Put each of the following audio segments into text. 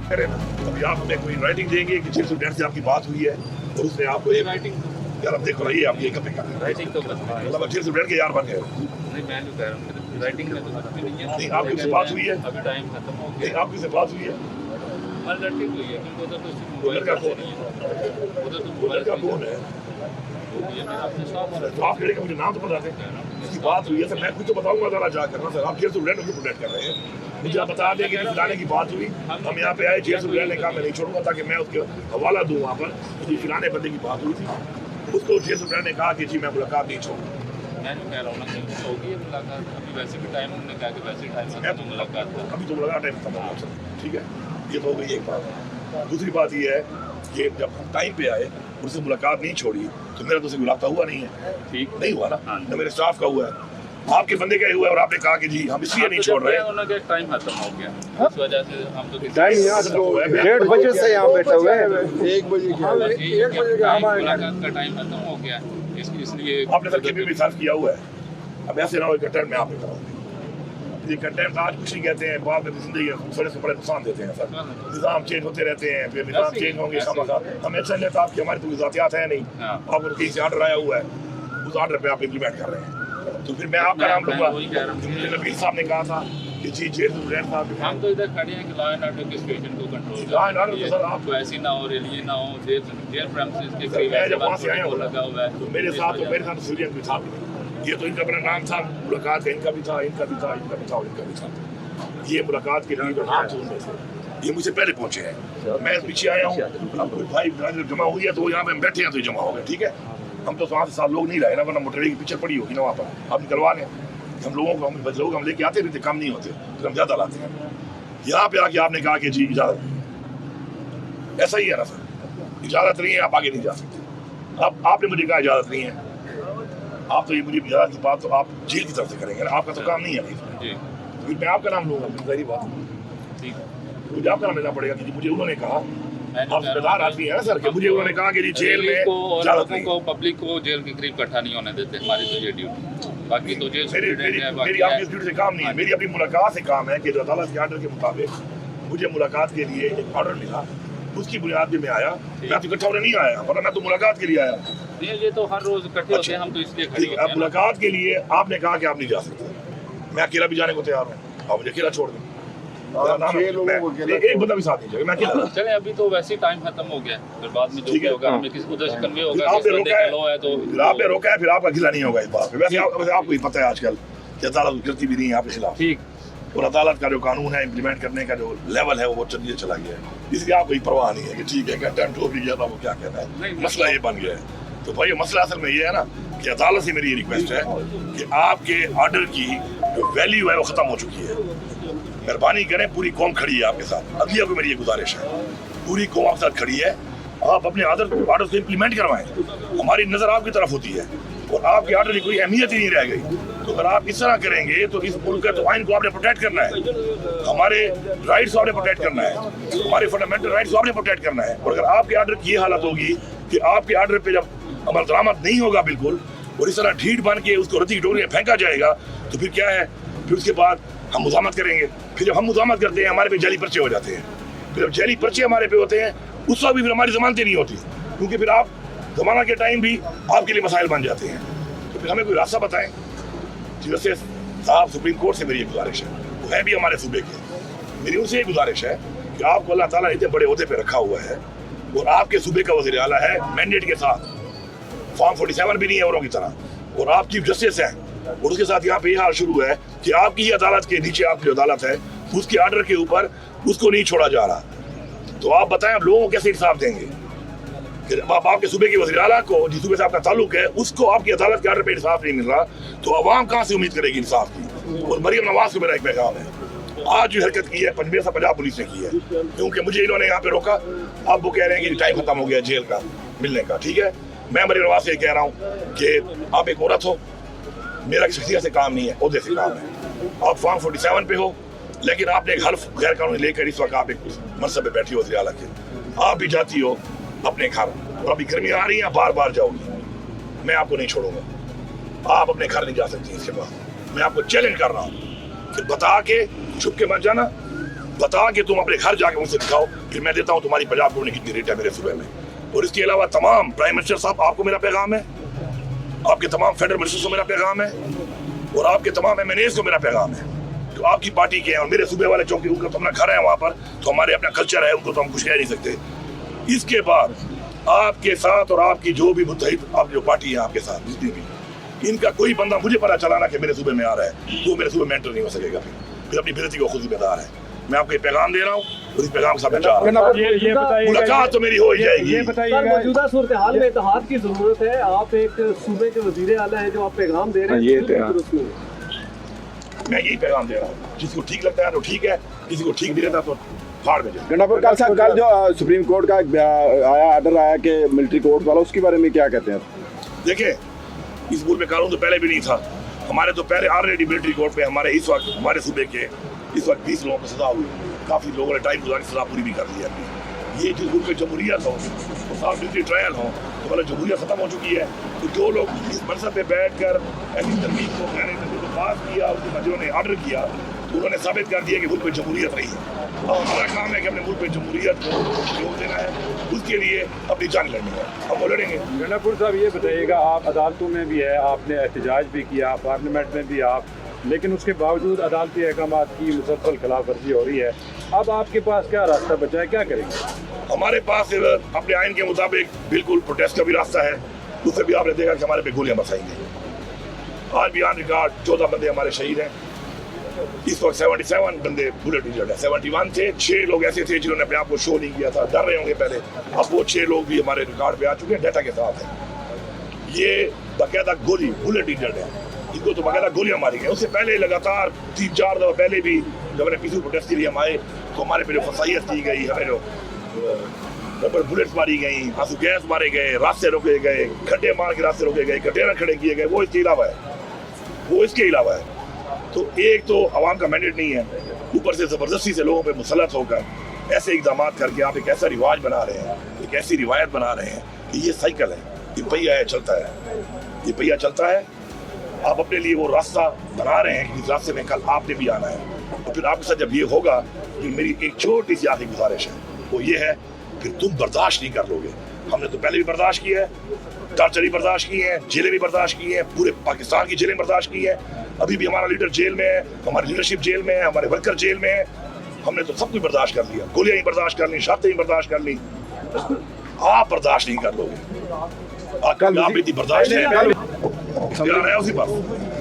करें ना, अभी आप हमें कोई राइटिंग देंगे कि चीफ स्टूडेंट से आपकी बात हुई है और उसने आपको राइटिंग यार अब देखो ये आप ये कब कर राइटिंग तो मतलब चीफ स्टूडेंट के यार बन गए नहीं, मैं जो कह रहा हूँ राइटिंग में तो कुछ भी नहीं है। नहीं आपकी से बात हुई है, अभी टाइम खत्म हो नहीं गया। आपकी से बात हुई है, हमारी लड़की हुई है क्योंकि उधर तो सिर्फ वो मोबाइल लड़का से कौन नहीं है, है, उधर तो वो मोबाइल लड़का से कौन है, ये मेरा अपने साथ वाला तो आप लड़के मुझे नाम तो बता दें, इसकी बात हुई है सर, मैं कुछ तो बताऊंगा जरा जा करना सर, आप चीफ स्टूडेंट मुझे प्रोटेक्ट कर रहे हैं, मुझे आप बता दें कि फिलाने की बात हुई, हम यहाँ पे आए, चीफ स्टूडेंट ने कहा मैं नहीं छोड़ूंगा ताकि मैं उसके हवाला दूँ वहाँ पर, मुझे फिलाने बंदे की बात हुई थी, उसको चीफ स्टूडेंट ने कहा कि जी मैं मुलाकात नहीं छोड़ूंगा। मैं जो कह रहा हूँ ना कि उससे होगी ये मुलाकात, अभी वैसे भी टाइम उन्होंने कहा कि वैसे टाइम है तो मुलाकात का। अभी तो मुलाकात टाइम खत्म होगा सर, ठीक है, ये तो हो गई एक बात। दूसरी बात ये है कि जब हम टाइम पे आए उससे मुलाकात नहीं छोड़ी तो मेरा तो उसे रब्ता हुआ नहीं है, ठीक नहीं हुआ ना, हाँ। न मेरे स्टाफ का हुआ है, आपके बंदे का हुआ है और आपने कहा कि जी हम इसलिए नहीं छोड़ रहे। उन्होंने टाइम खत्म हो गया, इस वजह से हम तो टाइम यहाँ तो 1:30 बजे से यहाँ बैठे हुए हैं। 1 बजे की 1 बजे का हमारे मुलाकात का टाइम खत्म हो गया, इसलिए आपने सर कभी भी सर्व किया हुआ है, अब ऐसे ना हो कंटेंट में आप पे कराऊंगी, ये कंटेंट आज कुछ नहीं कहते हैं, बाद में जिंदगी बड़े से बड़े नुकसान देते हैं सर, निज़ाम चेंज होते रहते हैं, फिर निज़ाम चेंज होंगे हमें अच्छा नहीं, आपकी हमारी तो ज़ातियात है नहीं, आपको कहीं से आर्डर आया हुआ है, उस आर्डर पे आप इम्प्लीमेंट कर रहे हैं, तो फिर मैं आपका नाम लूँगा, मुझे नबील साहब ने कहा था कि जी जेल स्टूडेंट साहब हम तो इधर खड़े हैं कि लॉ एंड ऑर्डर की सिचुएशन को कंट्रोल लॉ एंड ऑर्डर तो सर आप तो ऐसी ना हो, रेलिए ना हो, जेल प्रेमिसेस के सर, करीब मैं ऐसे जब वहाँ से आया बात हूँ लगा हुआ है तो मेरे साथ सूर्यन भी था, ये तो इनका अपना नाम था, मुलाकात का इनका भी था, इनका भी था, इनका भी था और इनका भी था, ये मुलाकात के लिए जो नाम थे उनमें से ये मुझसे पहले पहुंचे हैं, मैं पीछे आया हूँ, अब कोई भाई जब जमा हुई है तो यहाँ पे हम बैठे हैं तो जमा हो गए, ठीक है, हम तो 7 लोग नहीं रहे ना, वरना मोटरवे की पिक्चर पड़ी होगी ना वहाँ पर, आप निकलवा लें, हम लोगों को हम लेके आते रहते, कम नहीं होते, फिर हम ज़्यादा लाते हैं, यहाँ पे आके आपने कहा कि जी इजाज़त, ऐसा ही है ना सर, इजाज़त नहीं है, आप आगे नहीं जा सकते, अब आपने मुझे कहा इजाज़त नहीं है, आप तो ये मुझे इजाज़त की बात तो आप जेल की तरफ से करेंगे ना, आपका तो काम नहीं है जी, फिर मैं आपका नाम लूँगा, सारी बात ठीक मुझे आपका नाम लेना पड़ेगा कि मुझे उन्होंने कहा, मैं आप जिम्मेदार आदमी है ना सर, कि मुझे उन्होंने कहा कि जी जेल में को और इजाज़त लोगों नहीं, को पब्लिक को जेल के करीब इकट्ठा नहीं होने देते, हमारी तो ये ड्यूटी, बाकी तो जेल मेरी स्टूडेंट है, मेरी बाकी आपकी इस ड्यूटी से काम नहीं है, मेरी अपनी मुलाकात से काम है कि जो अदालत के आर्डर के मुताबिक मुझे मुलाकात के लिए एक ऑर्डर मिला, उसकी बुनियाद पे मैं आया, मैं तो इकट्ठा होने नहीं आया, वरना मैं तो मुलाकात के लिए आया। ये तो हर रोज इकट्ठे होते हैं, हम तो इसलिए खड़े होते अब हैं। मुलाकात के लिए आपने कहा कि आप नहीं जा सकते, मैं अकेला भी जाने को तैयार हूँ, आप मुझे अकेला छोड़ दें, आप 6 लोगों को अकेला एक बंदा भी साथ नहीं जाएगा, मैं अकेला। चले अभी तो वैसे ही टाइम खत्म हो गया, फिर बाद में जो ठीक भी है, होगा हमें किसी उधर से कन्वे होगा, आपने किस बंदे रोका का है, लॉ है तो फिर आपने रोका है, फिर आपका खिला नहीं होगा इस बात पे, वैसे आपको ही पता है आजकल कि अदालत गिरती भी नहीं है आपके खिलाफ, ठीक, और अदालत का जो कानून है इम्प्लीमेंट करने का जो लेवल है वो चलिए चला गया है, इसलिए आपको कोई परवाह नहीं है कि ठीक है कंटेंट हो भी गया था, वो क्या कहना है, मसला ये बन गया है। तो भाई मसला असल में ये है ना कि अदालत से मेरी ये रिक्वेस्ट है कि आपके ऑर्डर की जो वैल्यू है वो ख़त्म हो चुकी है, मेहरबानी करें, पूरी कौम खड़ी है आपके साथ, अदलिया को मेरी ये गुजारिश है, पूरी कौम आपके साथ खड़ी है, आप अपने ऑर्डर को इम्प्लीमेंट करवाएं, हमारी नज़र आपकी तरफ होती है और आपके ऑर्डर की कोई अहमियत ही नहीं रह गई, तो अगर आप इस तरह करेंगे तो इस मुल्क का तो आइन को आपने प्रोटेक्ट करना है, हमारे राइट्स को आपने प्रोटेक्ट करना है, हमारे फंडामेंटल राइट्स को आपने प्रोटेक्ट करना है, और अगर आपके ऑर्डर की ये हालत होगी कि आपके ऑर्डर पे जब अमल दरामद नहीं होगा बिल्कुल और इस तरह ढीठ बन के उसको रद्दी टोकरी में फेंका जाएगा तो फिर क्या है, फिर उसके बाद हम मुज़ामत करेंगे, फिर जब हम मुज़ामत करते हैं हमारे पे जाली पर्चे हो जाते हैं, फिर जब जाली पर्चे हमारे पे होते हैं उस वक्त भी फिर हमारी ज़मानतें नहीं होती, क्योंकि फिर आप ज़माना के टाइम भी आपके लिए मसाइल बन जाते हैं, तो फिर हमें कोई रास्ता बताएं। जस्टिस साहब सुप्रीम कोर्ट से मेरी एक गुजारिश है, वो है भी हमारे सूबे के, मेरी उनसे एक गुजारिश है कि आपको अल्लाह ताला इतने बड़े ओहदे पे रखा हुआ है और आपके सूबे का वज़ीर आला है मैंडेट के साथ, फॉर्म 47 भी नहीं है औरों की तरह, और आप चीफ जस्टिस हैं, और उसके साथ यहाँ पे ये हाल शुरू है कि आपकी ही अदालत के नीचे आपकी जो अदालत है उसके आर्डर के ऊपर उसको नहीं छोड़ा जा रहा, तो आप बताएं आप लोगों को कैसे इंसाफ देंगे कि आप आपके सूबे के वज़ीर आला को जिस सूबे से आपका ताल्लुक है उसको आपकी अदालत के आर्डर पे इंसाफ नहीं मिल रहा, तो अवाम कहाँ से उम्मीद करेगी इंसाफ की। और मरियम नवाज को मेरा एक पैगाम है, आज जो हरकत की है पंजाब पुलिस ने की है, क्योंकि मुझे इन्होंने यहाँ पे रोका, अब वो कह रहे हैं कि टाइम खत्म हो गया जेल का मिलने का, ठीक है, मैं मरियम नवाज से कह रहा हूँ कि आप एक औरत हो, मेरा शख्सियत से काम नहीं है, ओहदे से काम है, आप फॉर्म 47 पे हो, लेकिन आपने एक हल्फ गैर कानूनी लेकर इस वक्त आप एक मनसब पे बैठी हो वज़ीर आला के, आप भी जाती हो अपने घर, और अभी गर्मियाँ आ रही हैं, बार बार जाओगी, मैं आपको नहीं छोड़ूंगा, आप अपने घर नहीं जा सकती इसके बाद, मैं आपको चैलेंज कर रहा हूँ कि बता के छुप के मत जाना, बता के तुम अपने घर जाके मुझसे दिखाओ फिर मैं देता हूँ तुम्हारी पंजाब बोर्ड ने कितनी रेट है मेरे सूबे में। और इसके अलावा तमाम प्राइम मिनिस्टर साहब, आपको मेरा पैगाम है, आपके तमाम फेडरल मिनिस्टर्स को मेरा पैगाम है, और आपके तमाम MNAs को मेरा पैगाम है जो आपकी पार्टी के हैं और मेरे सूबे वाले चौकी, उनका तो अपना घर है वहाँ पर, तो हमारे अपना कल्चर है, उनको तो हम कुछ कह नहीं सकते। इसके बाद आपके साथ और आपकी जो भी मुत्तहिद आप जो पार्टी है आपके साथ जितनी भी, इनका कोई बंदा मुझे पता चला ना कि मेरे सूबे में आ रहा है तो मेरे सूबे में एंटर नहीं हो सकेगा। फिर अपनी बेइज्जती को खुद जिम्मेदार है। मैं आपको ये पैगाम दे रहा हूँ और इस पैगाम के साथ मैं जा रहा हूँ। मुलाकात तो मेरी हो ही जाएगी। ये बताइएगा, मौजूदा सूरत हाल में इत्तेहाद की जरूरत है। आप एक सूबे के वजीर आला है जो आप पैगाम दे रहे हैं, मैं यही पैगाम दे रहा हूँ, जिसको ठीक लगता है तो ठीक है, किसी को ठीक नहीं लगता तो फाड़ में जाए। गंडापुर कल साहब, कल जो सुप्रीम कोर्ट का आया आर्डर आया कि मिलिट्री कोर्ट वाला, उसके बारे में क्या कहते हैं? देखिए, इस मुल्क में कानून तो पहले भी नहीं था। हमारे तो पहले ऑलरेडी मिलिट्री कोर्ट पे हमारे इस वक्त हमारे सूबे के इस वक्त 20 लोगों को सजा हुई, काफ़ी लोगों ने टाइम गुजार सजा पूरी भी कर ली है अपनी। ये जिस मुल्क में जमहूरियत हो और साफ मिलिट्री ट्रायल हो तो मतलब जमहूरियत ख़त्म हो चुकी है। तो जो लोग इस मनसब पे बैठ कर ऐसी तरमीम को पास किया, उसके बाद जिन्होंने ऑर्डर किया तो उन्होंने साबित कर दिया कि मुल्क में जमहूरियत रही है। और हमारा काम है कि अपने मुल्क में जमहूरियत को योग देना है, उसके लिए अपनी जान लड़नी है, हम वो लड़ेंगे। गंडापुर साहब, ये बताइएगा, आप अदालतों में भी है, आपने एहतजाज भी किया, पार्लियामेंट में भी आप, लेकिन उसके बावजूद अदालती अहकामात की मुसलसल खिलाफ वर्जी हो रही है। अब आपके पास क्या रास्ता बचा है, क्या करेंगे? हमारे पास अपने आइन के मुताबिक बिल्कुल प्रोटेस्ट का भी रास्ता है। उससे भी आपने देखा कि हमारे पे गोलियां बरसाएंगे। आज भी ऑन रिकॉर्ड 14 बंदे हमारे शहीद हैं। इस वक्त 77 बंदे बुलेट इंजर्ड है। 71 थे, 6 लोग ऐसे थे जिन्होंने अपने आप को शो नहीं किया था, डर रहे होंगे पहले। अब वो 6 लोग भी हमारे रिकॉर्ड पे आ चुके हैं, डाटा के साथ है। ये बाकायदा गोली बुलेट इंजर्ड है, इनको तो बाकायदा गोलियां मारी गई। उससे पहले लगातार 3-4 दफा पहले भी जब हमने पीसफुल प्रोटेस्ट के लिए हम आए तो हमारे पे जो फसाइयत की गई, हमें जो बुलेट्स मारी गई, आंसू गैस मारे गए, रास्ते रोके गए, खड्डे मार के रास्ते रोके गए, कंटेनर खड़े किए गए, वो इसके अलावा है। तो एक तो आवाम का मैंडेट नहीं है, ऊपर से ज़बरदस्ती से लोगों पे मुसलत होकर ऐसे इकदाम करके आप एक ऐसा रिवाज बना रहे हैं, एक ऐसी रिवायत बना रहे हैं कि ये साइकिल है, ये पहिया है, चलता है, ये पहिया चलता है। आप अपने लिए वो रास्ता बना रहे हैं कि इस रास्ते में कल आपने भी आना है। और फिर आपके साथ जब ये होगा, कि मेरी एक छोटी सी आखिरी गुजारिश है, वो ये है, फिर तुम बर्दाश्त नहीं कर लोगे। हमने तो पहले भी बर्दाश्त की है, टार्चरी बर्दाश्त की है, जेलें भी बर्दाश्त की है, पूरे पाकिस्तान की जेलें बर्दाश्त की है। अभी भी हमारा लीडर जेल में है, हमारी लीडरशिप जेल में है, हमारे वर्कर जेल में है। हमने तो सब कुछ बर्दाश्त कर लिया, गोलियां ही बर्दाश्त कर ली, शर्तें ही बर्दाश्त कर ली। आप बर्दाश्त नहीं कर लोगे। आप इतनी बर्दाश्त है उसी पर।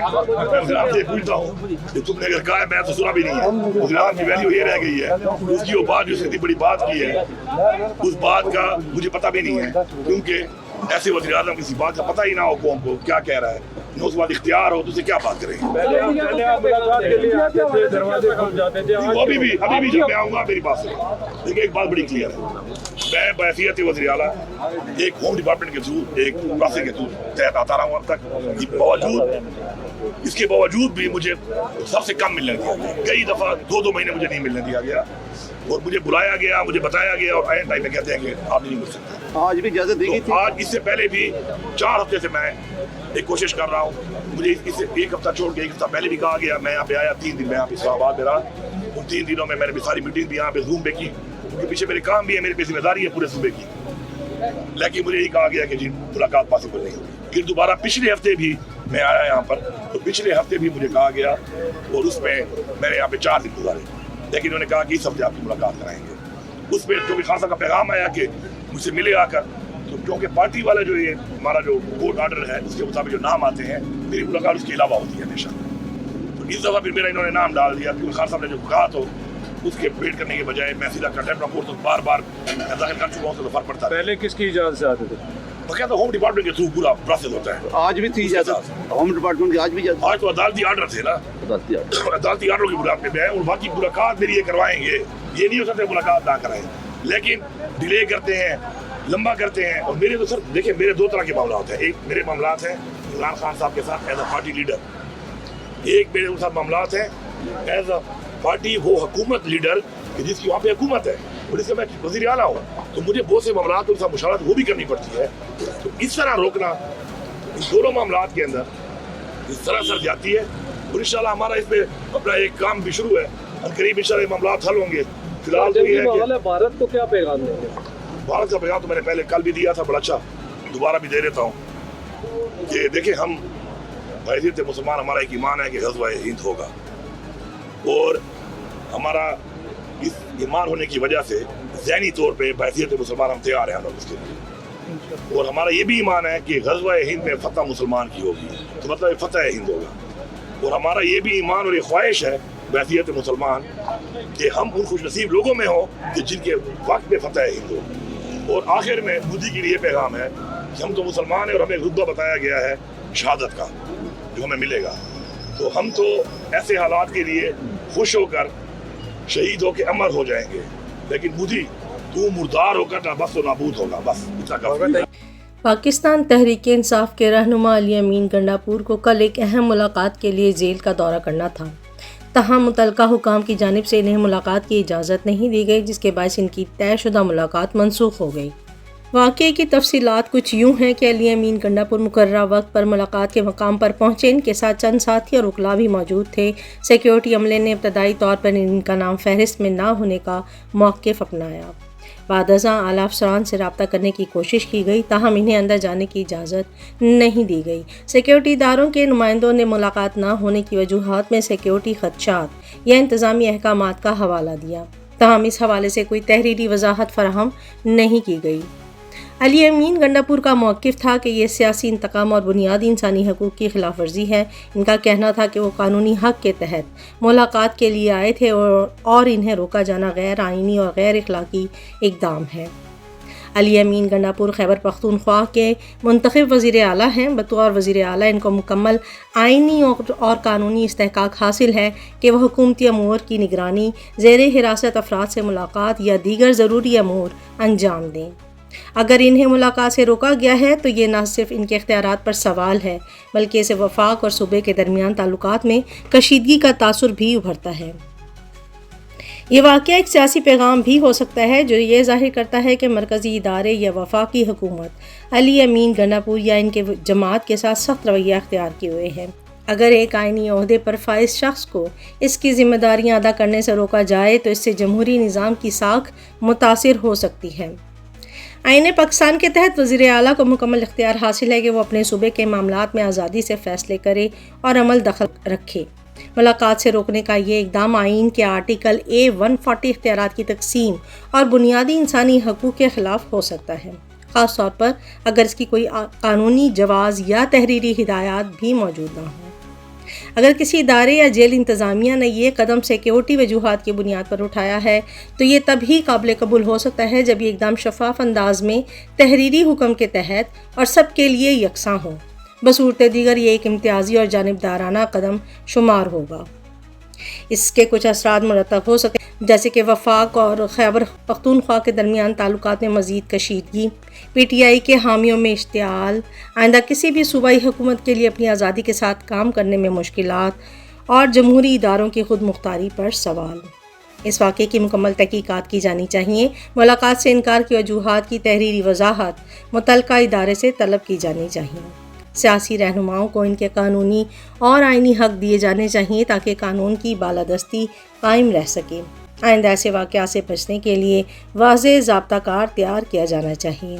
मैं आपसे पूछता हूँ कि तुमने अगर कहा है, मैं तो सुना भी नहीं है, उस रात की वैल्यू ये रह गई है। उसकी वो बात जो इतनी बड़ी बात की है, उस बात का मुझे पता भी नहीं है, क्योंकि ऐसे वज़ीर आज़म किसी बात का पता ही ना हो कौम को क्या कह रहा है, न उस बात इख्तियार हो तो उसे क्या बात करेंगे। अभी भी जब मैं आऊँगा मेरी बात सुनो। देखिए, एक बात बड़ी क्लियर है, मैं बहैसियत वज़ीर आला एक होम डिपार्टमेंट के थ्रू, एक प्रोसेस के थ्रू तहत आता रहा हूँ अब तक। इसके बावजूद भी मुझे सबसे कम मिलने दिया गया। कई दफ़ा 2-2 महीने मुझे नहीं मिलने दिया गया, और मुझे बुलाया गया, मुझे बताया गया, और आए टाइम में कहते हैं कि आप नहीं मिल सकते। आज भी इजाजत दी गई थी। आज इससे पहले भी 4 हफ्ते से मैं एक कोशिश कर रहा हूँ। मुझे इससे 1 हफ्ता छोड़ के 1 हफ्ता पहले भी कहा गया। मैं यहाँ पे आया 3 दिन, मैं यहाँ पे इस्लामाबाद में रहा। उन 3 दिनों में मैंने भी सारी मीटिंग भी यहाँ पे जूम पे की, क्योंकि पीछे मेरे काम भी है, मेरी पे जिम्मेदारी है पूरे सूबे की। लेकिन मुझे यही कहा गया कि जी मुलाकात पॉसिबल नहीं होगी। फिर दोबारा पिछले हफ्ते भी मैं आया यहाँ पर, तो पिछले हफ्ते भी मुझे कहा गया, और उसमें मैंने यहाँ पे 4 दिन गुजारे, लेकिन उन्होंने कहा कि इस हफ्ते आपकी मुलाकात कराएंगे। उस पर जो भी खासा का पैगाम आया कि मुझसे मिले आकर, तो क्योंकि पार्टी वाला जो ये हमारा जो कोर्ट ऑर्डर है उसके मुताबिक जो नाम आते हैं, मेरी मुलाकात उसके अलावा होती है हमेशा। तो इस दफ़ा फिर मेरा इन्होंने नाम डाल दिया, क्योंकि खान साहब ने जो कहा तो उसके वेट करने के बजाय मैं सीधा कंटेम्प्ट ऑफ कोर्ट तो बार-बार दाखिल कर चुका हूँ, तो फर्क पड़ता है। पहले किसकी इजाज़त से आते थे? बकायदा होम डिपार्टमेंट के थ्रू पूरा प्रोसेस होता है। आज भी थी इजाजत होम डिपार्टमेंट की, आज भी इजाजत। आज तो अदालती ऑर्डर थे ना, अदालती ऑर्डर की बुनियाद पे मैं, और बाकी मुलाकात मेरी ये करवाएंगे। ये नहीं हो सकता मुलाकात ना कराएं, लेकिन डिले करते हैं, लंबा करते हैं। और मेरे तो सर देखिए, मेरे 2 तरह के मामला होते हैं। एक मेरे मामला हैं इमरान खान साहब के साथ एज अ पार्टी लीडर, एक मेरे उनके साथ मामला हैं एज अ पार्टी वो हुकूमत लीडर कि जिसकी वहाँ पे हुकूमत है और इससे मैं वज़ीर आला हूँ, तो मुझे बहुत से मामला उनके साथ मुशावरत वो भी करनी पड़ती है। तो इस तरह रोकना, इन दोनों मामला के अंदर इस तरह सर जाती है। और इंशाल्लाह हमारा इस पर अपना एक काम भी शुरू है, करीब इंशाल्लाह मामला हल होंगे। فی الحال تو جنگی یہ ہے ماحول کہ ہے، بھارت کو کیا پیغام دیں گے؟ بھارت کا پیغام تو میں نے پہلے کل بھی دیا تھا بڑا اچھا، دوبارہ بھی دے دیتا ہوں کہ دیکھیں ہم بحیثیت مسلمان ہمارا ایک ایمان ہے کہ غزوہ ہند ہوگا، اور ہمارا اس ایمان ہونے کی وجہ سے ذہنی طور پہ بحیثیت مسلمان ہم تیار ہیں اس کے لیے، اور ہمارا یہ بھی ایمان ہے کہ غزوہ ہند میں فتح مسلمان کی ہوگی، تو مطلب فتح ہند ہوگا، اور ہمارا یہ بھی ایمان اور یہ خواہش ہے بحیثیت مسلمان کہ ہم ان خوش نصیب لوگوں میں ہوں کہ جن کے وقت میں فتح ہند ہو۔ اور آخر میں مودی کے لیے پیغام ہے کہ ہم تو مسلمان ہیں اور ہمیں رتبہ بتایا گیا ہے شہادت کا جو ہمیں ملے گا، تو ہم تو ایسے حالات کے لیے خوش ہو کر شہید ہو کے امر ہو جائیں گے، لیکن مودی تو مردار ہو کر بس و نابود ہوگا، بس اتنا کافی ہے۔ پاکستان تحریک انصاف کے رہنما علی امین گنڈاپور کو کل ایک اہم ملاقات کے لیے جیل کا دورہ کرنا تھا، تاہم متعلقہ حکام کی جانب سے انہیں ملاقات کی اجازت نہیں دی گئی، جس کے باعث ان کی طے شدہ ملاقات منسوخ ہو گئی۔ واقعے کی تفصیلات کچھ یوں ہیں کہ علی امین گنڈاپور مقررہ وقت پر ملاقات کے مقام پر پہنچے، ان کے ساتھ چند ساتھی اور وکلاء بھی موجود تھے۔ سیکیورٹی عملے نے ابتدائی طور پر ان کا نام فہرست میں نہ ہونے کا موقف اپنایا۔ بعد ازاں اعلیٰ افسران سے رابطہ کرنے کی کوشش کی گئی، تاہم انہیں اندر جانے کی اجازت نہیں دی گئی۔ سیکیورٹی اداروں کے نمائندوں نے ملاقات نہ ہونے کی وجوہات میں سیکیورٹی خدشات یا انتظامی احکامات کا حوالہ دیا، تاہم اس حوالے سے کوئی تحریری وضاحت فراہم نہیں کی گئی۔ علی امین گنڈاپور کا موقف تھا کہ یہ سیاسی انتقام اور بنیادی انسانی حقوق کی خلاف ورزی ہے۔ ان کا کہنا تھا کہ وہ قانونی حق کے تحت ملاقات کے لیے آئے تھے اور انہیں روکا جانا غیر آئینی اور غیر اخلاقی اقدام ہے۔ علی امین گنڈاپور خیبر پختونخوا کے منتخب وزیر اعلیٰ ہیں۔ بطور وزیر اعلیٰ ان کو مکمل آئینی اور قانونی استحقاق حاصل ہے کہ وہ حکومتی امور کی نگرانی، زیر حراست افراد سے ملاقات یا دیگر ضروری امور انجام دیں۔ اگر انہیں ملاقات سے روکا گیا ہے تو یہ نہ صرف ان کے اختیارات پر سوال ہے، بلکہ اسے وفاق اور صوبے کے درمیان تعلقات میں کشیدگی کا تاثر بھی ابھرتا ہے۔ یہ واقعہ ایک سیاسی پیغام بھی ہو سکتا ہے جو یہ ظاہر کرتا ہے کہ مرکزی ادارے یا وفاقی حکومت علی امین گنڈاپور یا ان کے جماعت کے ساتھ سخت رویہ اختیار کیے ہوئے ہے۔ اگر ایک آئینی عہدے پر فائز شخص کو اس کی ذمہ داریاں ادا کرنے سے روکا جائے تو اس سے جمہوری نظام کی ساکھ متاثر ہو سکتی ہے۔ آئین پاکستان کے تحت وزیر اعلیٰ کو مکمل اختیار حاصل ہے کہ وہ اپنے صوبے کے معاملات میں آزادی سے فیصلے کرے اور عمل دخل رکھے۔ ملاقات سے روکنے کا یہ اقدام آئین کے آرٹیکل 140 اختیارات کی تقسیم اور بنیادی انسانی حقوق کے خلاف ہو سکتا ہے، خاص طور پر اگر اس کی کوئی قانونی جواز یا تحریری ہدایات بھی موجود نہ ہوں۔ اگر کسی ادارے یا جیل انتظامیہ نے یہ قدم سیکیورٹی وجوہات کی بنیاد پر اٹھایا ہے تو یہ تب ہی قابل قبول ہو سکتا ہے جب یہ اقدام شفاف انداز میں تحریری حکم کے تحت اور سب کے لیے یکساں ہو۔ بصورت دیگر یہ ایک امتیازی اور جانبدارانہ قدم شمار ہوگا۔ اس کے کچھ اثرات مرتب ہو سکتے ہیں، جیسے کہ وفاق اور خیبر پختونخوا کے درمیان تعلقات میں مزید کشیدگی، پی ٹی آئی کے حامیوں میں اشتعال، آئندہ کسی بھی صوبائی حکومت کے لیے اپنی آزادی کے ساتھ کام کرنے میں مشکلات اور جمہوری اداروں کی خود مختاری پر سوال۔ اس واقعے کی مکمل تحقیقات کی جانی چاہیے۔ ملاقات سے انکار کی وجوہات کی تحریری وضاحت متعلقہ ادارے سے طلب کی جانی چاہیے۔ سیاسی رہنماؤں کو ان کے قانونی اور آئینی حق دیے جانے چاہیے تاکہ قانون کی بالادستی قائم رہ سکے۔ آئندہ ایسے واقعات سے بچنے کے لیے واضح ضابطہ کار تیار کیا جانا چاہیے۔